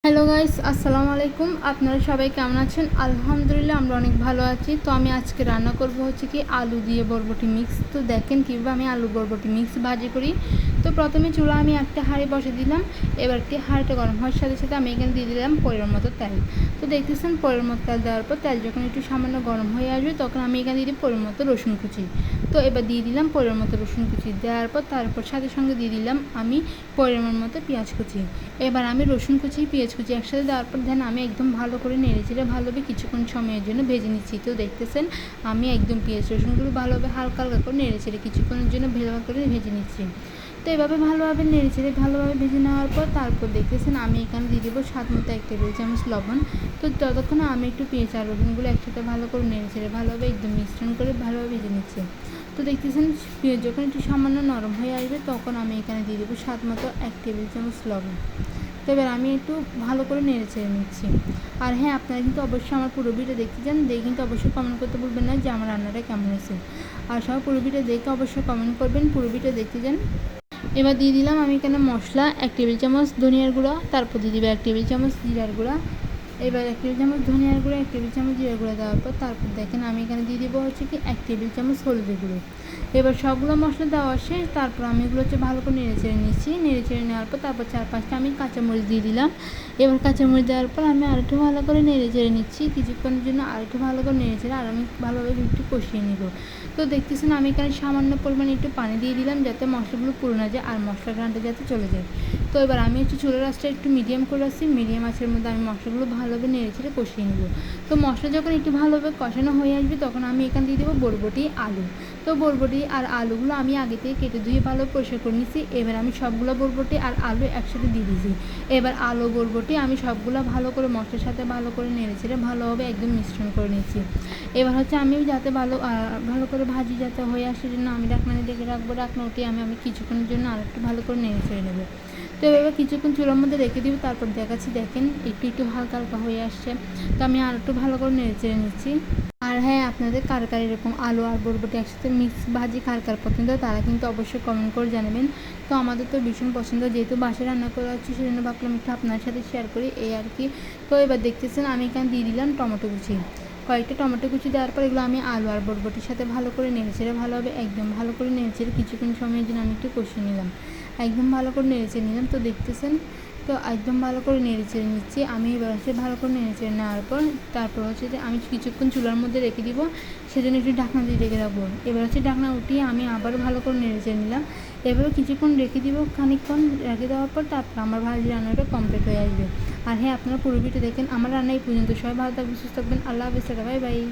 Hello guys, আসসালামু আলাইকুম। আপনারা সবাই কেমন আছেন? আলহামদুলিল্লাহ আমরা অনেক ভালো আছি। তো আমি আজকে রান্না করব হচ্ছে কি আলু দিয়ে বরবটি মিক্স। তো দেখেন কীভাবে আমি আলু বরবটি মিক্স ভাজি করি। তো প্রথমে চুলা আমি একটা হাঁড়ি বসে দিলাম। এবার কি হাঁড়িটা গরম হওয়ার সাথে সাথে আমি এখানে দিয়ে দিলাম পরিমাণ মতো তেল। তো দেখতেছেন পরিমাণ মতো তেল দেওয়ার পর তেল যখন একটু সামান্য গরম হয়ে আসবে তখন আমি এখানে দিয়ে দিই পরিমাণ মতো রসুন কুচি। তো এবার দিয়ে দিলাম পরিমাণ মতো রসুন কুচি দেওয়ার পর তারপর সাথে সঙ্গে দিয়ে দিলাম আমি পরিমাণ মতো পেঁয়াজ কুচি। এবার আমি রসুন কুচি পেঁয়াজ কুচি একসাথে দেওয়ার পর আমি একদম ভালো করে নেড়েচেড়ে ভালোভাবে কিছুক্ষণ সময়ের জন্য ভেজে নিচ্ছি। তো দেখতেছেন আমি একদম পেঁয়াজ রসুনগুলো ভালোভাবে হালকা হালকা করে নেড়েচেড়ে কিছুক্ষণের জন্য ভালো করে ভেজে নিচ্ছি। তো এভাবে ভালোভাবে নেড়েচেড়ে ভালোভাবে ভেজে নেওয়ার পর তারপর দেখতেছেন আমি এখানে দিয়ে দেবো স্বাদ মতো 1 টেবিল চামচ লবণ। তো ততক্ষণে আমি একটু পেঁয়াজ আর রসুনগুলো একসাথে ভালো করে নেড়েচেড়ে ভালোভাবে একদম মিশ্রণ করে ভালোভাবে ভেজে নিচ্ছি। তো দেখতেছেন পেঁয়াজ যখন একটু সামান্য নরম হয়ে আসবে তখন আমি এখানে দিয়ে দেবো স্বাদ মতো 1 টেবিল চামচ লবণ। তো এবার আমি একটু ভালো করে নেড়েচেড়ে নিচ্ছি। আর হ্যাঁ, আপনারা কিন্তু অবশ্যই আমার পুরো ভিডিও দেখতে চান, দেখে কিন্তু অবশ্যই কমেন্ট করতে ভুলবেন না যে আমার রান্নাটা কেমন হয়েছে। আর সবাই পুরো ভিডিও দেখে অবশ্যই কমেন্ট করবেন, পুরো ভিডিও দেখতে চান। এবার দিয়ে দিলাম আমি এখানে মশলা 1 টেবিল চামচ ধনিয়ার গুঁড়া, তারপর দিয়ে দিবে 1 টেবিল চামচ জিরার গুঁড়া। এবার 1 টেবিল চামচ ধনিয়ার গুঁড়া 1 টেবিল চামচ জিরার গুঁড়া দেওয়ার পর তারপর দেখেন আমি এখানে দিয়ে দেবো হচ্ছে কি 1 টেবিল চামচ হলুদের গুঁড়ো। এবার সবগুলো মশলা দেওয়া শেষ, তারপর আমি এগুলো হচ্ছে ভালো করে নেড়েচেড়ে নিচ্ছি। নেড়েচেড়ে নেওয়ার পর তারপর 4-5টা আমি কাঁচামরিচ দিয়ে দিলাম। এবার কাঁচামরিচ দেওয়ার পর আমি আরেকটু ভালো করে নেড়েচেড়ে নিচ্ছি। কিছুক্ষণের জন্য আরেকটু ভালো করে নেড়েচেড়ে আর আমি ভালোভাবে একটু কষিয়ে নিব। তো দেখতেছেন আমি এখানে সামান্য পরিমাণে একটু পানি দিয়ে দিলাম যাতে মশলাগুলো পুড়ে না যায় আর মশলার ঘ্রাণটা যাতে চলে যায়। তো এবার আমি হচ্ছে চুলার আঁচটা একটু মিডিয়াম করে রাখছি। মিডিয়াম আঁচের মধ্যে আমি মশলাগুলো ভালোভাবে নেড়েচেড়ে কষিয়ে নেব। তো মশলা যখন একটু ভালোভাবে কষানো হয়ে আসবে তখন আমি এখানে দিয়ে দেবো বরবটি আলু। তো বরবটি আর আলুগুলো আমি আগে থেকে কেটে ধুয়ে ভালো পরিষ্কার করে নিচ্ছি। এবার আমি সবগুলো বরবটি আর আলু একসাথে দিয়ে দিয়েছি। এবার আলু বরবটি আমি সবগুলো ভালো করে মশলার সাথে ভালো করে নেড়েচেড়ে ভালোভাবে একদম মিশ্রণ করে নিচ্ছি। এবার হচ্ছে আমি যাতে ভালো করে ভাজি যাতে হয়ে আসে জন্য আমি ঢাকনা ঢেকে রাখবো। ঢাকনা উঠিয়ে আমি কিছুক্ষণের জন্য আর একটু ভালো করে নেড়েচেড়ে নেবো। তো এভাবে কিছুক্ষণ চুলার মধ্যে রেখে দিব। তারপর দেখাচ্ছি দেখেন একটু হালকা হালকা হয়ে আসছে। তো আমি আর একটু ভালো করে নেড়েচেড়ে নিচ্ছি। আর হ্যাঁ, আপনাদের কার এরকম আলু আর বরবটি একসাথে মিক্স ভাজি কার পছন্দ তারা কিন্তু অবশ্যই কমেন্ট করে জানাবেন। তো আমাদের তো ভীষণ পছন্দ, যেহেতু বাসায় রান্না করা হচ্ছে সেজন্য ভাবলাম একটু আপনার সাথে শেয়ার করি, এই আর কি। তো এবার দেখতেছেন আমি এখানে দিয়ে দিলাম টমেটো কুচি। কয়েকটা টমেটো কুচি দেওয়ার পর এগুলো আমি আলু আর বরবটির সাথে ভালো করে নেড়েচেড়ে ভালোভাবে একদম ভালো করে নেড়েচেড়ে কিছুক্ষণ সময়ের জন্য আমি একটু কষিয়ে নিলাম। একদম ভালো করে নেড়েচেড়ে নিলাম। তো দেখতেছেন তো একদম ভালো করে নেড়েচেড়ে নিচ্ছি আমি। এবার হচ্ছে ভালো করে নেড়েচেড়ে নেওয়ার পর তারপর হচ্ছে যে আমি কিছুক্ষণ চুলার মধ্যে রেখে দিব, সেজন্য একটু ঢাকনা দিয়ে রেখে রাখবো। এবার হচ্ছে ঢাকনা উঠিয়ে আমি আবারও ভালো করে নেড়েচেড়ে নিলাম। এবারও কিছুক্ষণ রেখে দিব, খানিকক্ষণ রেখে দেওয়ার পর তারপর আমার ভাজি রান্নাটা কমপ্লিট হয়ে আসবে। আর হ্যাঁ, আপনারা পুরো ভিডিও দেখেন। আমার রান্না এই পর্যন্ত। সবাই ভালো থাকবেন, সুস্থ থাকবেন। আল্লাহ হাফেজ, বাই বাই।